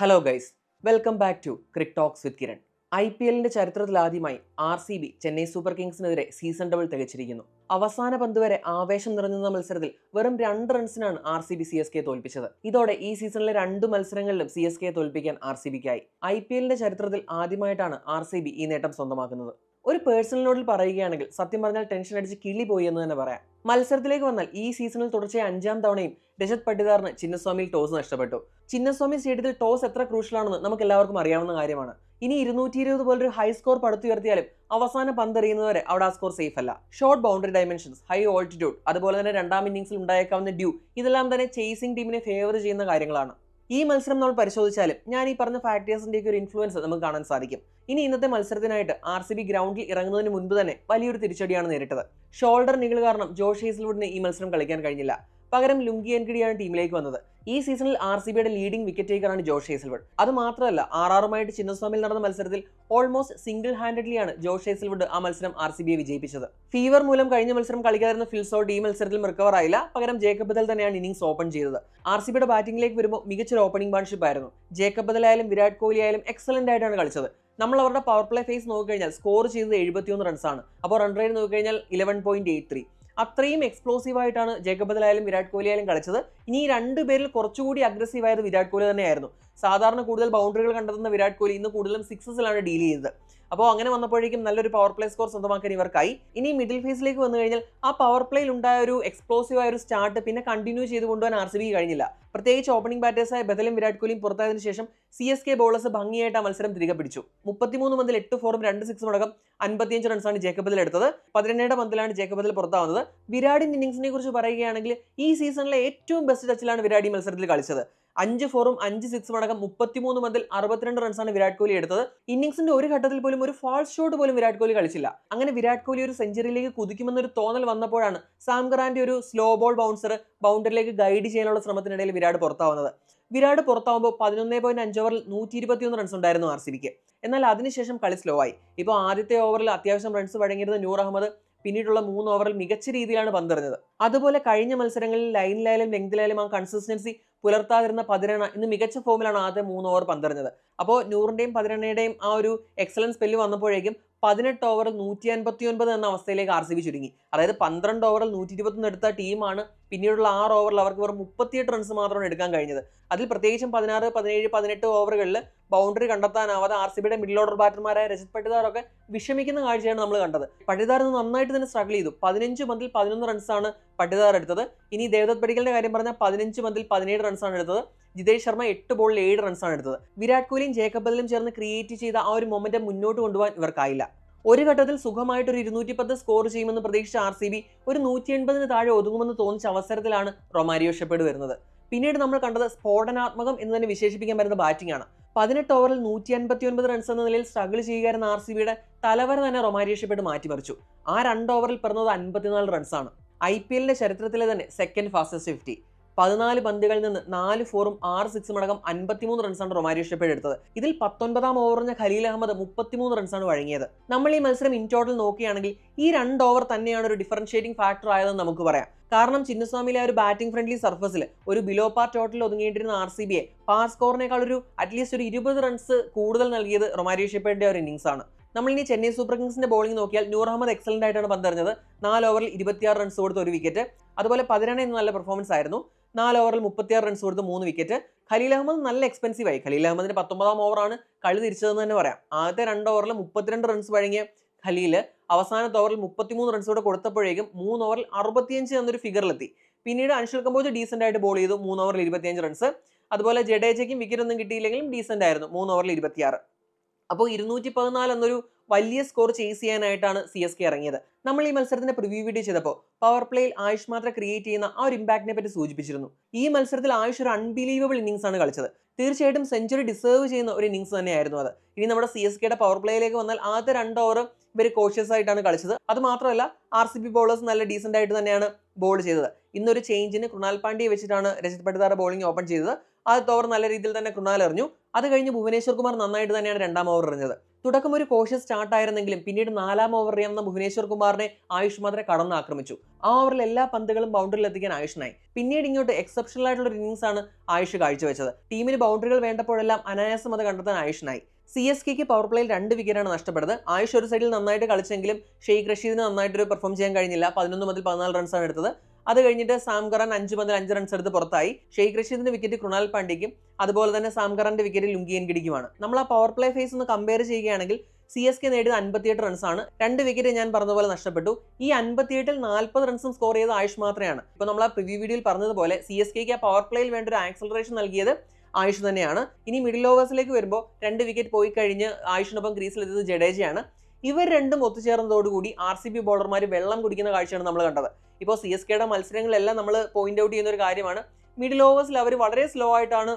Hello guys, welcome back to cric talks with Kiran. IPL ചരിത്രത്തിലാദ്യമായി RCB Chennai super കിങ്സിനെതിരെ season double തികച്ചിരിക്കുന്നു. അവസാന പന്ത് വരെ ആവേശം നിറഞ്ഞുന്ന മത്സരത്തിൽ വെറും 2 റൺസിനാണ് RCB CSK തോൽപ്പിച്ചത്. ഇതോടെ ഈ സീസണിലെ 2 മത്സരങ്ങളിലും CSK തോൽപ്പിക്കാൻ RCBക്കായി. IPL ചരിത്രത്തിൽ ആദ്യമായിട്ടാണ് RCB ഈ നേട്ടം സ്വന്തമാക്കുന്നത്. ഒരു പേഴ്സണൽ നോട്ടിൽ പറയുകയാണെങ്കിൽ സത്യം പറഞ്ഞാൽ ടെൻഷൻ അടിച്ച് കിളി പോയി എന്ന് തന്നെ പറയാം. മത്സരത്തിലേക്ക് വന്നാൽ ഈ സീസണിൽ തുടർച്ചയായി 5ാം തവണയും രജത് പട്ടിദാറിന് ചിന്നസ്വാമിയിൽ ടോസ് നഷ്ടപ്പെട്ടു. ചിന്നസ്വാമി സ്റ്റേഡിയത്തിൽ ടോസ് എത്ര ക്രൂഷ്യലാണെന്ന് നമുക്ക് എല്ലാവർക്കും അറിയാവുന്ന കാര്യമാണ്. ഇനി 220 പോലൊരു ഹൈ സ്കോർ പടുത്തുയർത്തിയാലും അവസാന പന്തെറിയുന്നവരെ അവിടെ ആ സ്കോർ സേഫ് അല്ല. Short boundary dimensions, high altitude, അതുപോലെ തന്നെ രണ്ടാം ഇന്നിംഗ്സിൽ ഉണ്ടായേക്കാവുന്ന ഡ്യൂ, ഇതെല്ലാം തന്നെ ചേസിംഗ് ടീമിനെ ഫേവർ ചെയ്യുന്ന കാര്യങ്ങളാണ്. ഈ മത്സരം നമ്മൾ പരിശോധിച്ചാലും ഞാൻ ഈ പറഞ്ഞ ഫാക്ടേഴ്സിന്റെ ഒരു ഇൻഫ്ലുവൻസ് നമുക്ക് കാണാൻ സാധിക്കും. ഇനി ഇന്നത്തെ മത്സരത്തിനായിട്ട് RCB ഗ്രൗണ്ടിൽ ഇറങ്ങുന്നതിന് മുൻപ് തന്നെ വലിയൊരു തിരിച്ചടിയാണ് നേരിട്ടത്. ഷോൾഡർ നിഗിൾ കാരണം ജോഷ് ഹേസൽവുഡിന് ഈ മത്സരം കളിക്കാൻ കഴിഞ്ഞില്ല. പകരം ലുങ്കി എൻഗിഡിയാണ് ടീമിലേക്ക് വന്നത്. ഈ സീസണിൽ RCBയുടെ ലീഡിംഗ് വിക്കറ്റ് ടേക്കറാണ് ജോഷ് ഹേസൽവുഡ്. അത് മാത്രമല്ല, RRുമായിട്ട് ചിന്നസ്വാമിയിൽ നടന്ന മത്സരത്തിൽ ഓൾമോസ്റ്റ് സിംഗിൾ ഹാൻഡഡ്ലിയാണ് ജോഷ് ഹേസൽവുഡ് ആ മത്സരം RCBയെ വിജയിപ്പിച്ചത്. ഫീവർ മൂലം കഴിഞ്ഞ മത്സരം കളിക്കാതിരുന്ന ഫിൽ സോൾട്ട് ഈ മത്സരത്തിൽ റിക്കവർ ആയില്ല. പകരം ജേക്കബ് ബദൽ തന്നെയാണ് ഇന്നിംഗ്സ് ഓപ്പൺ ചെയ്തത്. RCBയുടെ ബാറ്റിംഗിലേക്ക് വരുമ്പോൾ മികച്ചൊരു ഓപ്പണിംഗ് പാർട്ണർഷിപ്പ് ആയിരുന്നു. ജേക്കബ് ബദൽ ആയാലും വിരാട് കോഹ്ലി ആയാലും എക്സലന്റ് ആയിട്ടാണ് കളിച്ചത്. നമ്മൾ അവരുടെ പവർ പ്ലേ ഫേസ് നോക്കിക്കഴിഞ്ഞാൽ സ്കോർ ചെയ്തത് 71 റൺസാണ്. അപ്പോൾ റൺ റേറ്റ് നോക്കിക്കഴിഞ്ഞാൽ 11.83. അത്രയും എക്സ്പ്ലോസീവ് ആയിട്ടാണ് ജേക്കബ് ബദൽ ആയാലും വിരാട് കോഹ്ലി ആയാലും കളിച്ചത്. ഇനി ഈ രണ്ടുപേരിൽ കുറച്ചുകൂടി അഗ്രസീവ് ആയത് വിരാട് കോഹ്ലി തന്നെയായിരുന്നു. സാധാരണ കൂടുതൽ ബൗണ്ടറികൾ കണ്ടെത്തുന്ന വിരാട് കോഹ്ലി ഇന്ന് കൂടുതലും സിക്സസിലാണ് ഡീൽ ചെയ്തത്. അപ്പോൾ അങ്ങനെ വന്നപ്പോഴേക്കും നല്ലൊരു പവർ പ്ലേ സ്കോർ സ്വന്തമാക്കാൻ ഇവർക്കായി. ഇനി മിഡിൽ ഫേസിലേക്ക് വന്നു കഴിഞ്ഞാൽ ആ പവർ പ്ലേയിൽ ഉണ്ടായ ഒരു എക്സ്പ്ലോസീവ് ആയ ഒരു സ്റ്റാർട്ട് പിന്നെ കണ്ടിന്യൂ ചെയ്ത് കൊണ്ടുപോകാൻ RCB കഴിഞ്ഞില്ല. പ്രത്യേകിച്ച് ഓപ്പണിംഗ് ബാറ്റേഴ്സായ ബദലും വിരാട് കോഹ്ലിയും പുറത്തായതിനു ശേഷം CSK ബോളേഴ്സ് ഭംഗിയായിട്ട് ആ മത്സരം തിരികെ പിടിച്ചു. 33 പന്തിൽ 8 ഫോറും 2 സിക്സും അടക്കം 55 റൺസാണ് ജേക്കബ് ബദൽ എടുത്തത്. 17 പന്തിലാണ് ജേക്കബ് ബദൽ പുറത്താവുന്നത്. വിരാടിന്റെ ഇന്നിംഗ്സിനെ കുറിച്ച് പറയുകയാണെങ്കിൽ ഈ സീസണിലെ ഏറ്റവും ബെസ്റ്റ് ടച്ചിലാണ് വിരാട് ഈ മത്സരത്തിൽ കളിച്ചത്. 5 ഫോറും 5 സിക്സും അടക്കം 33 പന്തിൽ 62 റൺസാണ് വിരാട് കോഹ്ലി എടുത്തത്. ഇന്നിംഗ്സിന്റെ ഒരു ഘട്ടത്തിൽ പോലും ഒരു ഫാൾസ് ഷോട്ട് പോലും വിരാട് കോഹ്ലി കളിച്ചില്ല. അങ്ങനെ വിരാട് കോഹ്ലി ഒരു സെഞ്ചുറിയിലേക്ക് കുതിക്കുമെന്നൊരു തോന്നൽ വന്നപ്പോഴാണ് സാം കറാന്റെ ഒരു സ്ലോ ബോൾ ബൗൺസർ ബൗണ്ടറിയിലേക്ക് ഗൈഡ് ചെയ്യാനുള്ള ശ്രമത്തിനിടയിൽ വിരാട് പുറത്താവുന്നത്. വിരാട് പുറത്താവുമ്പോൾ 11.5 ഓവറിൽ 121 റൺസ് ഉണ്ടായിരുന്നു RCBക്ക്. എന്നാൽ അതിനുശേഷം കളി സ്ലോ ആയി. ഇപ്പോൾ ആദ്യത്തെ ഓവറിൽ അത്യാവശ്യം റൺസ് വഴങ്ങിയിരുന്ന നൂർ അഹമ്മദ് പിന്നീടുള്ള 3 ഓവറിൽ മികച്ച രീതിയിലാണ് പന്തെറിഞ്ഞത്. അതുപോലെ കഴിഞ്ഞ മത്സരങ്ങളിൽ ലൈനിലായാലും ലെങ്തിലായാലും ആ കൺസിസ്റ്റൻസി പുലർത്താതിരുന്ന പതിരണ ഇന്ന് മികച്ച ഫോമിലാണ് ആദ്യ 3 ഓവർ പന്തെറിഞ്ഞത്. അപ്പോൾ നൂറിന്റെയും പതിരണയുടെയും ആ ഒരു എക്സലൻസ് സ്പെല്ല് വന്നപ്പോഴേക്കും 18 ഓവറിൽ 159 എന്ന അവസ്ഥയിലേക്ക് RCB ചുരുങ്ങി. അതായത് 12 ഓവറിൽ 121 എടുത്ത ടീമാണ് പിന്നീടുള്ള 6 ഓവറിൽ അവർക്ക് വെറും 38 റൺസ് മാത്രമാണ് എടുക്കാൻ കഴിഞ്ഞത്. അതിൽ പ്രത്യേകിച്ചും 16, 17, 18 ഓവറുകളിൽ ബൗണ്ടറി കണ്ടെത്താനാവാതെ RCBയുടെ മിഡിൽ ഓർഡർ ബാറ്റർമാരായ രജത് പട്ടിദാറൊക്കെ വിഷമിക്കുന്ന കാഴ്ചയാണ് നമ്മൾ കണ്ടത്. പട്ടിദാർ നന്നായിട്ട് തന്നെ സ്ട്രഗിൾ ചെയ്തു. 15 പന്തിൽ 11 റൺസാണ് പട്ടിദാർ എടുത്തത്. ഇനി ദേവദത്ത് പടിക്കലിന്റെ കാര്യം പറഞ്ഞാൽ 15 പന്തിൽ 17 റൺസാണ് എടുത്തത്. ജിതേഷ് ശർമ്മ 8 ബോളിൽ 7 റൺസാണ് എടുത്തത്. വിരാട് കോഹ്ലിയും ജേക്കബ് ബദലും ചേർന്ന് ക്രിയേറ്റ് ചെയ്ത ആ ഒരു മൊമെന്റം മുന്നോട്ട് കൊണ്ടുപോകാൻ ഇവർക്കായില്ല. ഒരു ഘട്ടത്തിൽ സുഖമായിട്ട് ഒരു 210 സ്കോർ ചെയ്യുമെന്ന് പ്രതീക്ഷിച്ച RCB ഒരു 180 താഴെ ഒതുങ്ങുമെന്ന് തോന്നിച്ച അവസരത്തിലാണ് റൊമാരിയോ ഷെപ്പേർഡ് വരുന്നത്. പിന്നീട് നമ്മൾ കണ്ടത് സ്ഫോടനാത്മകം എന്ന് തന്നെ വിശേഷിപ്പിക്കാൻ പറ്റുന്ന ബാറ്റിംഗ് ആണ്. 18 ഓവറിൽ 159 റൺസ് എന്ന നിലയിൽ സ്ട്രഗിൾ ചെയ്യുകയായിരുന്ന RCBയുടെ തലവര തന്നെ റൊമാരിയോ ഷെപ്പേർഡ് മാറ്റിമറിച്ചു. ആ 2 ഓവറിൽ പിറന്നത് 54 റൺസാണ്. IPL ചരിത്രത്തിലെ തന്നെ സെക്കൻഡ് ഫാസ്റ്റസ്റ്റ് 50. 14 പന്തുകളിൽ നിന്ന് 4 ഫോറും 6 സിക്സും അടക്കം 53 റൺസാണ് റൊമാരിയോ ഷെപ്പേർഡ് എടുത്തത്. ഇതിൽ 19ാം ഓവറിന് ഖലീൽ അഹമ്മദ് 33 റൺസാണ് വഴങ്ങിയത്. നമ്മൾ ഈ മത്സരം ഇൻ ടോട്ടൽ നോക്കുകയാണെങ്കിൽ ഈ 2 ഓവർ തന്നെയാണ് ഒരു ഡിഫറൻഷിയേറ്റിംഗ് ഫാക്ടർ ആയതെന്ന് നമുക്ക് പറയാം. കാരണം ചിന്നസ്വാമിയിലെ ഒരു ബാറ്റിംഗ് ഫ്രണ്ട്ലി സർഫസിൽ ഒരു ബിലോ പാർ ടോട്ടൽ ഒതുങ്ങിയിട്ടിരുന്ന RCBയെ പാർ സ്കോറിനേക്കാൾ ഒരു അറ്റ്ലീസ്റ്റ് ഒരു 20 റൺസ് കൂടുതൽ നൽകിയത് റൊമാരിയോ ഷെപ്പേർഡിന്റെ ഒരു ഇന്നിംഗ്സ് ആണ്. നമ്മൾ ഇനി ചെന്നൈ സൂപ്പർ കിങ്സിന്റെ ബോളിംഗ് നോക്കിയാൽ നൂർ അഹമ്മദ് എക്സലന്റ് ആയിട്ടാണ് പന്തെറിഞ്ഞത്. 4 ഓവറിൽ 26 റൺസ് കൊടുത്ത് 1 വിക്കറ്റ്. അതുപോലെ 18 നല്ല പെർഫോമൻസ് ആയിരുന്നു. 4 ഓവറിൽ 36 റൺസ് കൊടുത്ത് 3 വിക്കറ്റ്. ഖലീൽ അഹമ്മദ് നല്ല എക്സ്പെൻസീവ് ആയി. ഖലീൽ അഹമ്മദിന്റെ 19ാം ഓവറാണ് കളി തിരിച്ചതെന്ന് തന്നെ പറയാം. ആദ്യത്തെ 2 ഓവറിൽ 32 റൺസ് വഴങ്ങിയ ഖലീൽ അവസാനത്തെ ഓവറിൽ 33 റൺസ് കൂടെ കൊടുത്തപ്പോഴേക്കും 3 ഓവറിൽ 65 എന്നൊരു ഫിഗറിലെത്തി. പിന്നീട് അൻഷുൽ കമ്പോജ് ഡീസന്റ് ആയിട്ട് ബോൾ ചെയ്തു. 3 ഓവറിൽ 25 റൺസ്. അതുപോലെ ജഡേജയ്ക്കും വിക്കറ്റ് ഒന്നും കിട്ടിയില്ലെങ്കിലും ഡീസന്റ് ആയിരുന്നു. 3 ഓവറിൽ 26. അപ്പോൾ 214 എന്നൊരു വലിയ സ്കോർ ചേസ് ചെയ്യാനായിട്ടാണ് CSK ഇറങ്ങിയത്. നമ്മൾ ഈ മത്സരത്തിന്റെ പ്രിവ്യൂ വീഡിയോ ചെയ്തപ്പോൾ പവർ പ്ലേയിൽ ആയുഷ് മാത്ര ക്രിയേറ്റ് ചെയ്യുന്ന ആ ഒരു ഇമ്പാക്റ്റിനെ പറ്റി സൂചിപ്പിച്ചിരുന്നു. ഈ മത്സരത്തിൽ ആയുഷ് ഒരു അൺബിലീവബിൾ ഇന്നിംഗ്സ് ആണ് കളിച്ചത്. തീർച്ചയായിട്ടും സെഞ്ചുറി ഡിസേർവ് ചെയ്യുന്ന ഒരു ഇന്നിംഗ്സ് തന്നെയായിരുന്നു അത്. ഇനി നമ്മുടെ CSKയുടെ പവർ പ്ലേയിലേക്ക് വന്നാൽ ആദ്യത്തെ 2 ഓവർ ഇവർ കോഷ്യസ് ആയിട്ടാണ് കളിച്ചത്. അത് മാത്രമല്ല RCB ബോളേഴ്സ് നല്ല ഡീസന്റ് ആയിട്ട് തന്നെയാണ് ബോൾ ചെയ്തത്. ഇന്നൊരു ചേഞ്ചിന് കൃണാൽ പാണ്ഡ്യയെ വെച്ചിട്ടാണ് രജത് പട്ടിദാർ ബോളിംഗ് ഓപ്പൺ ചെയ്തത്. ആദ്യത്തെ ഓവർ നല്ല രീതിയിൽ തന്നെ കൃണാൽ എറിഞ്ഞു. അത് കഴിഞ്ഞ് ഭുവനേശ്വർ കുമാർ നന്നായിട്ട് തന്നെയാണ് 2ാം ഓവർ എറിഞ്ഞത്. തുടക്കം ഒരു കോഷ്യസ് സ്റ്റാർട്ടായിരുന്നെങ്കിലും പിന്നീട് 4ാം ഓവർ എറിയാവുന്ന ഭുവനേശ്വർ കുമാറിനെ ആയുഷ് മാത്രമേ കടന്നാക്രമിച്ചു. ആ ഓവറിൽ എല്ലാ പന്തുകളും ബൗണ്ടറിയിൽ എത്തിക്കാൻ ആയുഷിനായി. പിന്നീട് ഇങ്ങോട്ട് എക്സെപ്ഷണൽ ആയിട്ടുള്ള ഒരു ഇന്നിംഗ്സ് ആണ് ആയുഷ് കാഴ്ചവെച്ചത്. ടീമിന് ബൗണ്ടറികൾ വേണ്ടപ്പോഴെല്ലാം അനായാസം അത് കണ്ടെത്താൻ ആയുഷിനായി. CSKക്ക് പവർ പ്ലേയിൽ 2 വിക്കറ്റാണ് നഷ്ടപ്പെട്ടത്. ആയുഷ് ഒരു സൈഡിൽ നന്നായിട്ട് കളിച്ചെങ്കിലും ഷെയ്ഖ് റഷീദിന് നന്നായിട്ടൊരു പെർഫോം ചെയ്യാൻ കഴിഞ്ഞില്ല. 11 മുതൽ 14 റൺസാണ് എടുത്തത്. അത് കഴിഞ്ഞിട്ട് സാം കറാൻ 5 മുതൽ 5 റൺസ് എടുത്ത് പുറത്തായി. ഷെയ്ഖ് റഷീദിന്റെ വിക്കറ്റ് കൃണാൽ പാണ്ഡ്യയ്ക്കും അതുപോലെ തന്നെ സാം കറാന്റെ വിക്കറ്റ് ലുങ്കി എൻഗിഡിക്കുമാണ്. നമ്മൾ ആ പവർ പ്ലേ ഫേസ് ഒന്ന് കമ്പയർ ചെയ്യുകയാണെങ്കിൽ CSK നേടിയത് 58 റൺസാണ്. 2 വിക്കറ്റ് ഞാൻ പറഞ്ഞതുപോലെ നഷ്ടപ്പെട്ടു. ഈ 58ൽ 40 റൺസും സ്കോർ ചെയ്ത ആയുഷ് മാത്രമാണ്. ഇപ്പോൾ നമ്മൾ ആ പ്രിവ്യൂ വീഡിയോയിൽ പറഞ്ഞതുപോലെ CSKക്ക് ആ പവർ പ്ലേയിൽ വേണ്ട ഒരു ആക്സലറേഷൻ നൽകിയത് ആയുഷ് തന്നെയാണ്. ഇനി മിഡിൽ ഓവേഴ്സിലേക്ക് വരുമ്പോൾ 2 വിക്കറ്റ് പോയി കഴിഞ്ഞ് ആയുഷിനൊപ്പം ക്രീസിലെത്തിയത് ജഡേജയാണ്. ഇവർ രണ്ടും ഒത്തുചേർന്നതോടുകൂടി RCB ബോളർമാർ വെള്ളം കുടിക്കുന്ന കാഴ്ചയാണ് നമ്മൾ കണ്ടത്. ഇപ്പോൾ CSKയുടെ മത്സരങ്ങളെല്ലാം നമ്മൾ പോയിന്റ് ഔട്ട് ചെയ്യുന്ന ഒരു കാര്യമാണ്. മിഡിൽ ഓവേഴ്സിൽ അവർ വളരെ സ്ലോ ആയിട്ടാണ്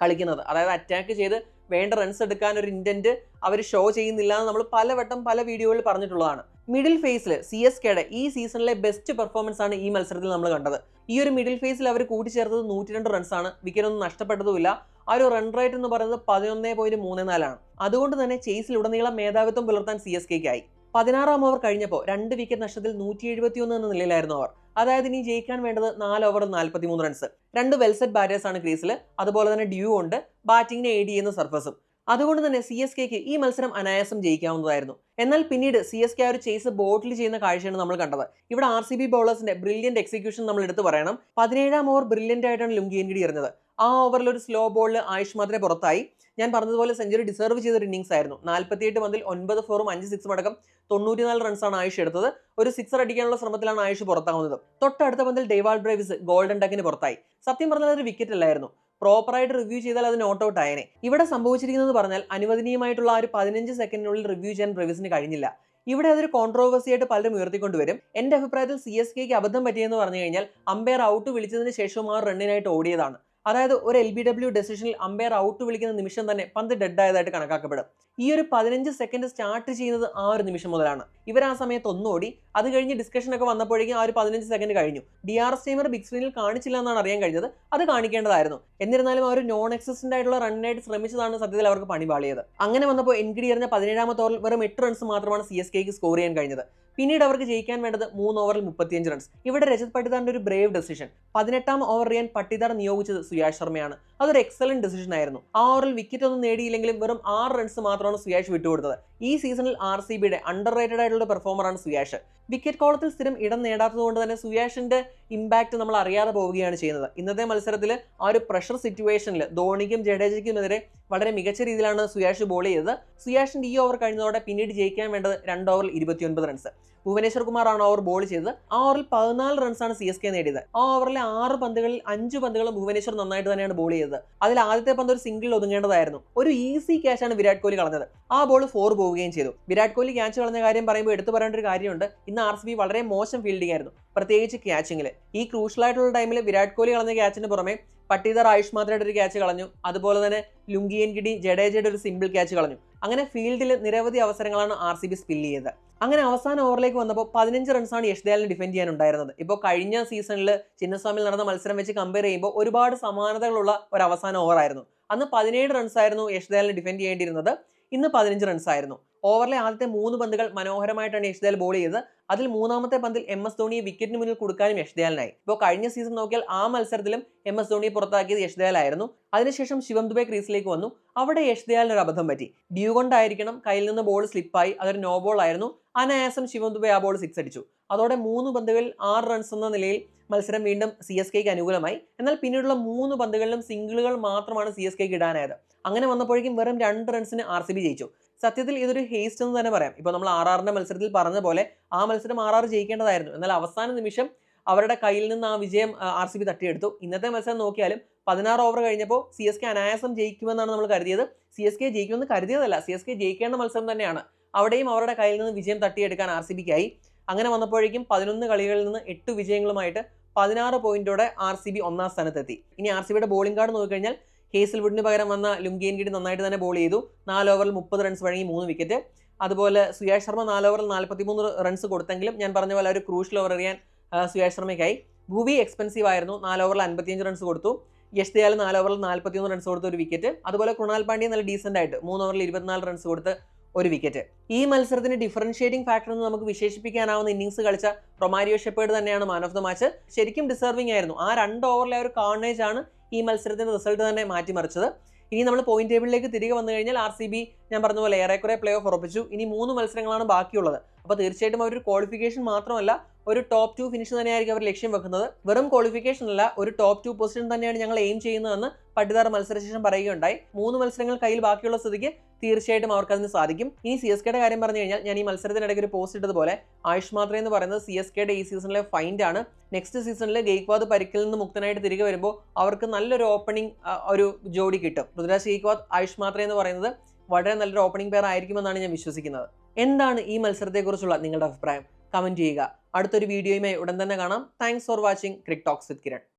കളിക്കുന്നത്. അതായത് അറ്റാക്ക് ചെയ്ത് വേണ്ട റൺസ് എടുക്കാൻ ഒരു ഇന്റന്റ് അവർ ഷോ ചെയ്യുന്നില്ല എന്ന് നമ്മൾ പലവട്ടം പല വീഡിയോകളിൽ പറഞ്ഞിട്ടുള്ളതാണ്. മിഡിൽ ഫേസിൽ CSKയുടെ ഈ സീസണിലെ ബെസ്റ്റ് പെർഫോമൻസ് ആണ് ഈ മത്സരത്തിൽ നമ്മൾ കണ്ടത്. ഈ ഒരു മിഡിൽ ഫേസിൽ അവർ കൂട്ടിച്ചേർത്തത് 102 റൺസാണ്. വിക്കറ്റ് ഒന്നും നഷ്ടപ്പെട്ടതുമില്ല. ആ ഒരു റൺ റേറ്റ് എന്ന് പറയുന്നത് 11.34 ആണ്. അതുകൊണ്ട് തന്നെ ചേസിലുടനീളം മേധാവിത്വം പുലർത്താൻ CSKയ്ക്കായി. 16ാം ഓവർ കഴിഞ്ഞപ്പോൾ 2 വിക്കറ്റ് നഷ്ടത്തിൽ 171 എന്ന നിലയിലായിരുന്നു അവർ. അതായത് ഇനി ജയിക്കാൻ വേണ്ടത് 4 ഓവർ 43 റൺസ്. 2 വെൽസെറ്റ് ബാറ്റേഴ്സ് ആണ് ക്രീസിൽ. അതുപോലെ തന്നെ ഡ്യൂ ഉണ്ട്, ബാറ്റിംഗിനെ എയ്ഡ് ചെയ്യുന്ന സർഫസും. അതുകൊണ്ട് തന്നെ CSKക്ക് ഈ മത്സരം അനായാസം ജയിക്കാവുന്നതായിരുന്നു. എന്നാൽ പിന്നീട് CSK ഒരു ചേസ് ബോട്ടിൽ ചെയ്യുന്ന കാഴ്ചയാണ് നമ്മൾ കണ്ടത്. ഇവിടെ RCB ബൗളേഴ്സിന്റെ ബ്രില്യന്റ് എക്സിക്യൂഷൻ നമ്മൾ എടുത്തു പറയണം. 17ാം ഓവർ ബ്രില്യന്റ് ആയിട്ടാണ് ലുങ്കി എൻഗിഡി എറിഞ്ഞത്. ആ ഓവറിൽ ഒരു സ്ലോ ബോളിൽ ആയുഷ് മാത്രമേ പുറത്തായി. ഞാൻ പറഞ്ഞതുപോലെ സെഞ്ചുറി ഡിസർവ് ചെയ്ത ഒരു ഇന്നിംഗ്സ് ആയിരുന്നു. 48 പന്തിൽ 9 ഫോറും 5 സിക്സും അടക്കം 94 റൺസാണ് ആയുഷ് എടുത്തത്. ഒരു സിക്സർ അടിക്കാനുള്ള ശ്രമത്തിലാണ് ആയുഷ് പുറത്താവുന്നത്. തൊട്ടടുത്ത പന്തിൽ ഡേവാൾഡ് ബ്രേവിസ് ഗോൾഡൻ ഡക്കിന് പുറത്തായി. സത്യം പറഞ്ഞാൽ ഒരു വിക്കറ്റ് അല്ലായിരുന്നു. പ്രോപ്പറായിട്ട് റിവ്യൂ ചെയ്താൽ അത് നോട്ട് ഔട്ട് ആയേനെ. ഇവിടെ സംഭവിച്ചിരിക്കുന്നത് പറഞ്ഞാൽ അനുവദനീയമായിട്ടുള്ള ആ ഒരു 15 സെക്കൻഡിനുള്ളിൽ റിവ്യൂ ചെയ്യാൻ ബ്രേവിസിന് കഴിഞ്ഞില്ല. ഇവിടെ അതൊരു കോൺട്രോവേഴ്സി ആയിട്ട് പലരും ഉയർത്തിക്കൊണ്ടുവരും. എന്റെ അഭിപ്രായത്തിൽ CSKക്ക് അബദ്ധം പറ്റിയെന്ന് പറഞ്ഞു കഴിഞ്ഞാൽ അമ്പയർ ഔട്ട് വിളിച്ചതിന് ശേഷവും ആ റണ്ണിനായിട്ട് ഓടിയതാണ്. അതായത് ഒരു LBW ഡെസിഷനിൽ അമ്പയർ ഔട്ട് വിളിക്കുന്ന നിമിഷം തന്നെ പന്ത് ഡെഡ് ആയതായിട്ട് കണക്കാക്കപ്പെടും. ഈ ഒരു 15 സെക്കൻഡ് സ്റ്റാർട്ട് ചെയ്യുന്നത് ആ ഒരു നിമിഷം മുതലാണ്. ഇവർ ആ സമയത്ത് ഒന്നോടി. അത് കഴിഞ്ഞ് ഡിസ്കഷൻ ഒക്കെ വന്നപ്പോഴേക്കും ആ ഒരു 15 സെക്കൻഡ് കഴിഞ്ഞു. DRS ടൈമർ ബിഗ് സ്ക്രീനിൽ കാണിച്ചില്ല എന്നാണ് അറിയാൻ കഴിഞ്ഞത്. അത് കാണിക്കേണ്ടതായിരുന്നു. എന്നിരുന്നാലും ആ ഒരു നോൺ എക്സിസ്റ്റന്റ് ആയിട്ടുള്ള റണ്ണിനായിട്ട് ശ്രമിച്ചതാണ് സത്യത്തിൽ അവർക്ക് പണിപാളിയത്. അങ്ങനെ വന്നപ്പോൾ എൻഗിഡി എറിഞ്ഞ 17ാമത്തെ ഓവറിൽ വെറും 8 റൺസ് മാത്രമാണ് CSKക്ക് സ്കോർ ചെയ്യാൻ കഴിഞ്ഞത്. പിന്നീട് അവർക്ക് ജയിക്കാൻ വേണ്ടത് 3 ഓവറിൽ 35 റൺസ്. ഇവിടെ രജത് പട്ടിദാറിന്റെ ഒരു ബ്രേവ് ഡെസിഷൻ. 18ാം ഓവർ എറിയാൻ പട്ടിദാർ നിയോഗിച്ചത് സുയാഷ് ശർമ്മയാണ്. അതൊരു എക്സലന്റ് ഡെസിഷൻ ആയിരുന്നു. ആ ഓവറിൽ വിക്കറ്റ് ഒന്നും നേടിയില്ലെങ്കിലും വെറും 6 റൺസ് മാത്രമാണ് സുയാഷ് വിട്ടുകൊടുത്തത്. ഈ സീസണിൽ RCBയുടെ അണ്ടർ റേറ്റഡ് ആയിട്ടുള്ള പെർഫോമറാണ് സുയാഷ്. വിക്കറ്റ് കോളത്തിൽ സ്ഥിരം ഇടം നേടാത്തതുകൊണ്ട് തന്നെ സുയാഷിന്റെ ഇമ്പാക്ട് നമ്മൾ അറിയാതെ പോവുകയാണ് ചെയ്യുന്നത്. ഇന്നത്തെ മത്സരത്തിൽ ആ ഒരു പ്രഷർ സിറ്റുവേഷനിൽ ധോണിക്കും ജഡേജയ്ക്കുമെതിരെ വളരെ മികച്ച രീതിയിലാണ് സുയാഷ് ബോൾ ചെയ്തത്. സുയാഷിന്റെ ഈ ഓവർ കഴിഞ്ഞതോടെ പിന്നീട് ജയിക്കാൻ വേണ്ടത് 2 ഓവറിൽ 29 റൺസ്. ഭുവനേശ്വർ കുമാറാണ് ഓവർ ബോൾ ചെയ്തത്. ആ ഓവറിൽ 14 റൺസാണ് CSK നേടിയത്. ആ ഓവറിലെ 6 പന്തുകളിൽ 5 പന്തുകളും ഭുവനേശ്വർ നന്നായിട്ട് തന്നെയാണ് ബോൾ ചെയ്തത്. അതിൽ ആദ്യത്തെ പന്ത് ഒരു സിംഗിൾ ഒതുങ്ങേണ്ടതായിരുന്നു. ഒരു ഈസി ക്യാച്ചാണ് വിരാട് കോഹ്ലി കളഞ്ഞത്. ആ ബോൾ 4 പോവുകയും ചെയ്തു. വിരാട് കോഹ്ലി ക്യാച്ച് കളഞ്ഞ കാര്യം പറയുമ്പോൾ എടുത്തു പറയേണ്ട ഒരു കാര്യമുണ്ട്. ഇന്ന് RCB വളരെ മോശം ഫീൽഡിംഗ് ആയിരുന്നു, പ്രത്യേകിച്ച് ക്യാച്ചിങ്ങിൽ. ഈ ക്രൂഷ്യൽ ആയിട്ടുള്ള ടൈമിൽ വിരാട് കോഹ്ലി കളഞ്ഞ ക്യാച്ചിന് പുറമെ പട്ടിദാർ ആയുഷ് മാത്രയുടെ ഒരു ക്യാച്ച് കളഞ്ഞു. അതുപോലെ തന്നെ ലുങ്കി എൻഗിഡി ജഡേജയുടെ ഒരു സിമ്പിൾ ക്യാച്ച് കളഞ്ഞു. അങ്ങനെ ഫീൽഡിൽ നിരവധി അവസരങ്ങളാണ് RCB സ്പിൽ ചെയ്തത്. അങ്ങനെ അവസാന ഓവറിലേക്ക് വന്നപ്പോൾ 15 റൺസാണ് യഷ് ദയാലിന് ഡിഫെൻഡ് ചെയ്യാനുണ്ടായിരുന്നത്. ഇപ്പോൾ കഴിഞ്ഞ സീസണിൽ ചിന്നസ്വാമിയിൽ നടന്ന മത്സരം വെച്ച് കമ്പയർ ചെയ്യുമ്പോൾ ഒരുപാട് സമാനതകളുള്ള ഒരു അവസാന ഓവറായിരുന്നു. അന്ന് 17 റൺസായിരുന്നു യഷ് ദയാലിന് ഡിഫെൻഡ് ചെയ്യേണ്ടിയിരുന്നത്. ഇന്ന് 15 റൺസായിരുന്നു. ഓവറിലെ ആദ്യത്തെ 3 പന്തുകൾ മനോഹരമായിട്ടാണ് യഷ് ദയാൽ ബോൾ ചെയ്തത്. അതിൽ 3ാമത്തെ പന്തിൽ MS ധോണിയെ വിക്കറ്റിന് മുന്നിൽ കൊടുക്കാനും യഷ് ദയാലിനായി. ഇപ്പോൾ കഴിഞ്ഞ സീസൺ നോക്കിയാൽ ആ മത്സരത്തിലും MS ധോണിയെ പുറത്താക്കിയത് യഷ് ദയാലായിരുന്നു. അതിനുശേഷം ശിവം ദുബെ ക്രീസിലേക്ക് വന്നു. അവിടെ യഷ് ദയാലിന് ഒരു അബദ്ധം പറ്റി. ഡ്യൂ കൊണ്ടായിരിക്കണം കയ്യിൽ നിന്ന് ബോൾ സ്ലിപ്പായി. അതൊരു നോ ബോൾ ആയിരുന്നു. അനായാസം ശിവം ദുബെ ആ ബോൾ 6 അടിച്ചു. അതോടെ 3 പന്തുകളിൽ 6 റൺസ് എന്ന നിലയിൽ മത്സരം വീണ്ടും CSKക്ക് അനുകൂലമായി. എന്നാൽ പിന്നീടുള്ള 3 പന്തുകളിലും സിംഗിളുകൾ മാത്രമാണ് CSKക്ക് ഇടാനായത്. അങ്ങനെ വന്നപ്പോഴേക്കും വെറും 2 റൺസിന് RCB ജയിച്ചു. സത്യത്തിൽ ഇതൊരു ഹേസ്റ്റ് എന്ന് തന്നെ പറയാം. ഇപ്പോൾ നമ്മൾ RRന്റെ മത്സരത്തിൽ പറഞ്ഞ പോലെ ആ മത്സരം RR ജയിക്കേണ്ടതായിരുന്നു. എന്നാൽ അവസാന നിമിഷം അവരുടെ കയ്യിൽ നിന്ന് ആ വിജയം RCB തട്ടിയെടുത്തു. ഇന്നത്തെ മത്സരം നോക്കിയാലും 16 ഓവർ കഴിഞ്ഞപ്പോൾ CSK അനായാസം ജയിക്കുമെന്നാണ് നമ്മൾ കരുതിയത്. CSK ജയിക്കുമെന്ന് കരുതിയതല്ല, CSK ജയിക്കേണ്ട മത്സരം തന്നെയാണ്. അവിടെയും അവരുടെ കയ്യിൽ നിന്ന് വിജയം തട്ടിയെടുക്കാൻ RCBക്കായി. അങ്ങനെ വന്നപ്പോഴേക്കും 11 കളികളിൽ നിന്ന് 8 വിജയങ്ങളുമായിട്ട് 16 പോയിന്റോടെ RCB 1ാം സ്ഥാനത്തെത്തി. ഇനി RCBയുടെ ബോളിംഗ് കാർഡ് നോക്കിക്കഴിഞ്ഞാൽ ഹേസൽവുഡിന് പകരം വന്ന ലുങ്കി എൻഗിഡി നന്നായിട്ട് തന്നെ ബോൾ ചെയ്തു. 4 ഓവറിൽ 30 റൺസ് വഴങ്ങി 3 വിക്കറ്റ്. അതുപോലെ സുയാഷ് ശർമ്മ 4 ഓവറിൽ 43 റൺസ് കൊടുത്തെങ്കിലും ഞാൻ പറഞ്ഞ പോലെ ഒരു ക്രൂഷ്യൽ ഓവർ എറിയാൻ സുയാഷ് ശർമ്മയ്ക്കായി. ഭുവി എക്സ്പെൻസീവ് ആയിരുന്നു. 4 ഓവറിൽ 55 റൺസ് കൊടുത്തു. യഷ് ദയാൽ 4 ഓവറിൽ 41 റൺസ് കൊടുത്ത് ഒരു വിക്കറ്റ്. അതുപോലെ കൃണാൽ പാണ്ഡ്യ നല്ല ഡീസന്റ് ആയിട്ട് 3 ഓവറിൽ 24 റൺസ് കൊടുത്ത് 1 വിക്കറ്റ്. ഈ മത്സരത്തിന് ഡിഫറൻഷിയേറ്റിംഗ് ഫാക്ടർ എന്ന് നമുക്ക് വിശേഷിപ്പിക്കാനാവുന്ന ഇന്നിംഗ്സ് കളിച്ച റൊമാരിയോ ഷെപ്പേർഡ് തന്നെയാണ് മാൻ ഓഫ് ദ മാച്ച്. ശരിക്കും ഡിസർവിംഗ് ആയിരുന്നു. ആ 2 ഓവറിലെ ഒരു കാർണേജ് ആണ് ഈ മത്സരത്തിന്റെ റിസൾട്ട് തന്നെ മാറ്റിമറിച്ചത്. ഇനി നമ്മൾ പോയിന്റ് ടേബിളിലേക്ക് തിരികെ വന്നു കഴിഞ്ഞാൽ RCB ഞാൻ പറഞ്ഞ പോലെ ഏറെക്കുറെ പ്ലേ ഓഫ് ഉറപ്പിച്ചു. ഇനി 3 മത്സരങ്ങളാണ് ബാക്കിയുള്ളത്. അപ്പോൾ തീർച്ചയായിട്ടും അവർ ഒരു ക്വാളിഫിക്കേഷൻ മാത്രമല്ല, ഒരു ടോപ്പ് 2 ഫിനിഷ് തന്നെയായിരിക്കും അവർ ലക്ഷ്യം വെക്കുന്നത്. വെറും ക്വാളിഫിക്കേഷൻ അല്ല, ഒരു ടോപ്പ് 2 പൊസിഷൻ തന്നെയാണ് ഞങ്ങൾ എയിം ചെയ്യുന്നതെന്ന് പട്ടിദാർ മത്സരശേഷം പറയുകയുണ്ടായി. 3 മത്സരങ്ങൾ കയ്യിൽ ബാക്കിയുള്ള സ്ഥിതിക്ക് തീർച്ചയായിട്ടും അവർക്ക് അതിന് സാധിക്കും. ഇനി CSKയുടെ കാര്യം പറഞ്ഞു കഴിഞ്ഞാൽ ഞാൻ ഈ മത്സരത്തിനിടയ്ക്ക് ഒരു പോസ്റ്റ് ഇട്ടതുപോലെ ആയുഷ് മാത്രേ എന്ന് പറയുന്നത് CSKയുടെ ഈ സീസണിലെ ഫൈൻഡ് ആണ്. നെക്സ്റ്റ് സീസണിൽ ഗെയ്ക്വാദ് പരിക്കിൽ നിന്ന് മുക്തനായിട്ട് തിരികെ വരുമ്പോൾ അവർക്ക് നല്ലൊരു ഓപ്പണിംഗ് ഒരു ജോഡി കിട്ടും. ഋതുരാജ് ഗെയ്ക്വാദ്, ആയുഷ് മാത്രേ എന്ന് പറയുന്നത് വളരെ നല്ലൊരു ഓപ്പണിംഗ് പെയർ ആയിരിക്കുമെന്നാണ് ഞാൻ വിശ്വസിക്കുന്നത്. എന്താണ് ഈ മത്സരത്തെക്കുറിച്ചുള്ള നിങ്ങളുടെ അഭിപ്രായം? കമന്റ് ചെയ്യുക. അടുത്തൊരു വീഡിയോയുമായി ഉടൻ തന്നെ കാണാം. Thanks for watching crick talks with Kiran.